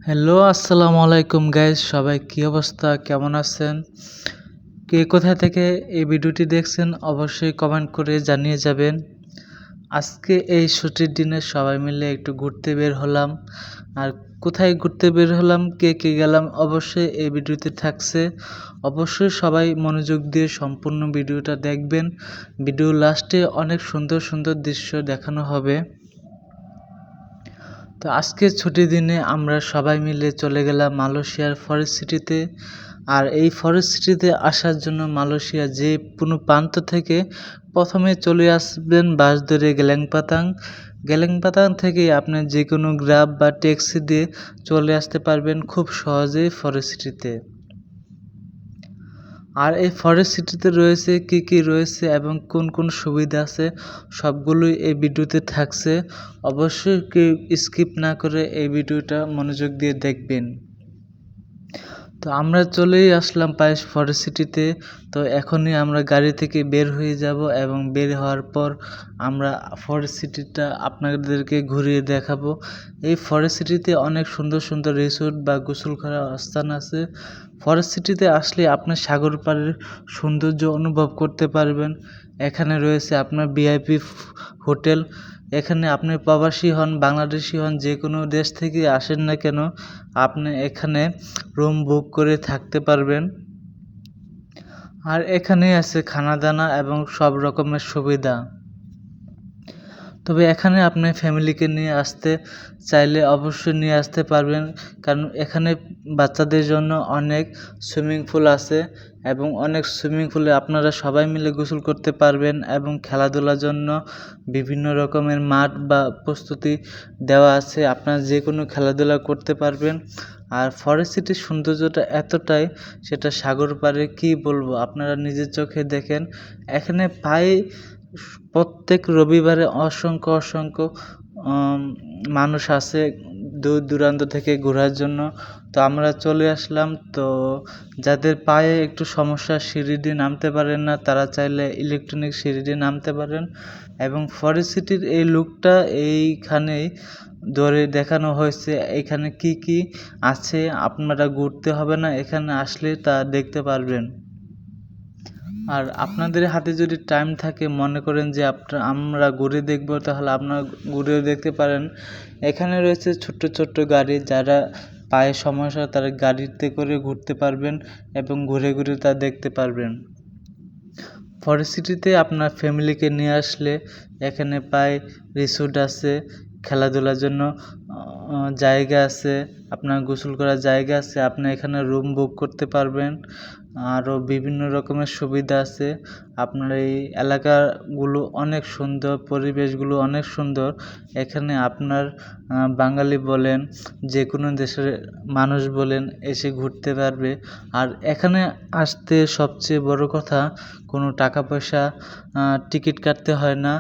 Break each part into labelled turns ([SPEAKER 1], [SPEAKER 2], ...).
[SPEAKER 1] Hello, আসসালামু আলাইকুম guys. সবাই কি অবস্থা, কেমন আছেন? কে কোথা থেকে এই ভিডিওটি দেখছেন অবশ্যই কমেন্ট করে জানিয়ে যাবেন। আজকে এই ছুটির দিনে সবাই মিলে একটু ঘুরতে বের হলাম। আর কোথায় ঘুরতে বের হলাম, কে গেলাম অবশ্যই এই ভিডিওতে থাকছে। অবশ্যই সবাই মনোযোগ দিয়ে সম্পূর্ণ ভিডিওটা দেখবেন। ভিডিও লাস্টে অনেক সুন্দর সুন্দর দৃশ্য দেখানো হবে। তো আজকের ছুটির দিনে আমরা সবাই মিলে চলে গেলাম মালয়েশিয়ার ফরেস্ট সিটিতে। আর এই ফরেস্ট সিটিতে আসার জন্য মালয়েশিয়া যে কোনো প্রান্ত থেকে প্রথমে চলে আসবেন বাস ধরে গেলাংপাতাং। গেলাংপাতাং থেকে আপনি যে কোনো গ্রাব বা ট্যাক্সি দিয়ে চলে আসতে পারবেন খুব সহজেই ফরেস্ট সিটিতে। আর এই ফরেস্ট সিটিতে রয়েছে কি রয়েছে এবং কোন সুবিধা আছে সবগুলোই এই ভিডিওতে থাকছে। অবশ্যই কেউ স্কিপ না করে এই ভিডিওটা মনোযোগ দিয়ে দেখবেন। তো আমরা চলেই আসলাম প্রায় ফরেস্ট সিটিতে। তো এখনই আমরা গাড়ি থেকে বের হয়ে যাব এবং বের হওয়ার পর আমরা ফরেস্ট সিটিটা আপনাদেরকে ঘুরিয়ে দেখাবো। এই ফরেস্ট সিটিতে অনেক সুন্দর সুন্দর রিসোর্ট বা গোসল করার স্থান আছে। ফরেস্ট সিটিতে আসলে আপনি সাগর পাড়ের সৌন্দর্য অনুভব করতে পারবেন। এখানে রয়েছে আপনার ভিআইপি হোটেল। এখানে আপনি প্রবাসী হন, বাংলাদেশি হন, যে কোনো দেশ থেকে আসেন না কেন আপনি এখানে রুম বুক করে থাকতে পারবেন। আর এখানে আছে খানাদানা এবং সব রকমের সুবিধা। তবে এখানে আপনি ফ্যামিলিকে নিয়ে আসতে চাইলে অবশ্যই নিয়ে আসতে পারবেন, কারণ এখানে বাচ্চাদের জন্য অনেক সুইমিং পুল আছে এবং অনেক সুইমিং পুলে আপনারা সবাই মিলে গোসল করতে পারবেন এবং খেলাধুলার জন্য বিভিন্ন রকমের মাঠ বা প্রস্তুতি দেওয়া আছে, আপনারা যে কোনো খেলাধুলা করতে পারবেন। আর ফরেস্ট সিটির সৌন্দর্যটা এতটাই, সেটা সাগর পাড়ে কী বলবো, আপনারা নিজের চোখে দেখেন। এখানে প্রায় প্রত্যেক রবিবারে অসংখ্য মানুষ আসে দূর দূরান্ত থেকে ঘোরার জন্য। তো আমরা চলে আসলাম। তো যাদের পায়ে একটু সমস্যা, সিঁড়ি দিয়ে নামতে পারেন না, তারা চাইলে ইলেকট্রনিক সিঁড়ি দিয়ে নামতে পারেন। এবং ফরেস্ট সিটির এই লুকটা এইখানেই ধরে দেখানো হয়েছে। এখানে কি আছে আপনারা ঘুরতে হবে না, এখানে আসলে তা দেখতে পারবেন। আর আপনাদের হাতে যদি টাইম থাকে, মনে করেন যে আমরা ঘুরে দেখব, তাহলে আপনারা ঘুরেও দেখতে পারেন। এখানে রয়েছে ছোট্ট গাড়ি, যারা পায়ে সমস্যা তারা গাড়িতে করে ঘুরতে পারবেন এবং ঘুরে তা দেখতে পারবেন। ফরেস্ট সিটিতে আপনার ফ্যামিলিকে নিয়ে আসলে এখানে প্রায় রিসোর্ট আছে, খেলাধুলার জন্য জায়গা আছে, আপনার গোসল করার জায়গা আছে, আপনি এখানে রুম বুক করতে পারবেন। আরও বিভিন্ন রকমের সুবিধা আছে। আপনার এই এলাকাগুলো অনেক সুন্দর, পরিবেশগুলো অনেক সুন্দর। এখানে আপনার বাঙালি বলেন, যে কোনো দেশের মানুষ বলেন, এসে ঘুরতে পারবে। আর এখানে আসতে সবচেয়ে বড় কথা, কোনো টাকা পয়সা টিকিট কাটতে হয় না।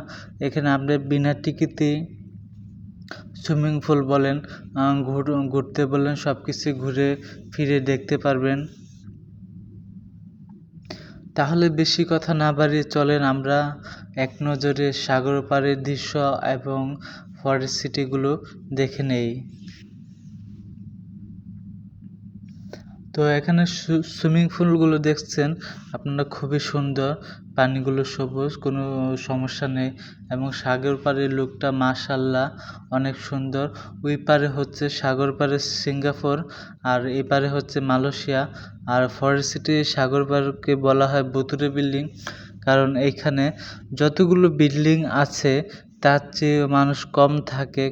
[SPEAKER 1] এখানে আপনি বিনা টিকিটেই সুইমিং পুল বলেন, ঘুরতে বলেন, সব কিছু ঘুরে ফিরে দেখতে পারবেন। তাহলে বেশি কথা না বাড়িয়ে চলেন আমরা এক নজরে সাগর পাড়ের দৃশ্য এবং ফরেস্ট সিটিগুলো দেখে নেই। তো এখানে সুইমিং পুলগুলো দেখছেন আপনারা, খুবই সুন্দর, পানিগুলো সবুজ, কোনো সমস্যা নেই। এবং সাগর পাড়ের লুকটা মাশাআল্লাহ অনেক সুন্দর। ওই পারে হচ্ছে সাগর পাড়ে সিঙ্গাপুর, আর এই পারে হচ্ছে মালয়েশিয়া। আর ফরেস্ট সিটি সাগর পাড়কে বলা হয় ভুতুড়ে বিল্ডিং, কারণ এইখানে যতগুলো বিল্ডিং আছে তার চেয়ে মানুষ কম থাকে,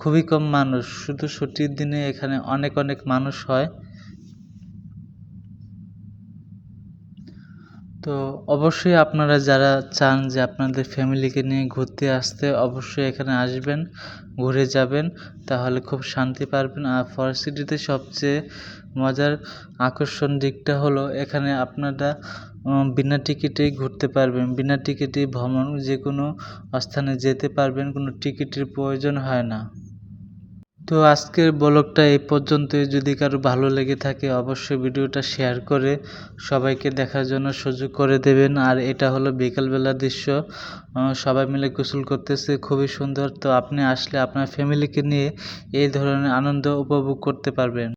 [SPEAKER 1] খুবই কম মানুষ। শুধু ছুটির দিনে এখানে অনেক মানুষ হয়। তো অবশ্যই আপনারা যারা চান যে আপনাদের ফ্যামিলিকে নিয়ে ঘুরতে আসতে, অবশ্যই এখানে আসবেন, ঘুরে যাবেন, তাহলে খুব শান্তি পাবেন। আর ফরেস্ট সিটিতে সবচেয়ে মজার আকর্ষণ দিকটা হলো এখানে আপনারা বিনা টিকিটেই ঘুরতে পারবেন, বিনা টিকিটেই ভ্রমণ যে কোনো স্থানে যেতে পারবেন, কোনো টিকিটের প্রয়োজন হয় না। তো আজকের ব্লগটা এই পর্যন্তই। যদি কারো ভালো লেগে থাকে অবশ্যই ভিডিওটা শেয়ার করে সবাইকে দেখার জন্য সুযোগ করে দেবেন। আর এটা হলো বিকালবেলার দৃশ্য, সবাই মিলে গোসল করতেছে, খুবই সুন্দর। তো আপনি আসলে আপনার ফ্যামিলিকে নিয়ে এই ধরনের আনন্দ উপভোগ করতে পারবেন।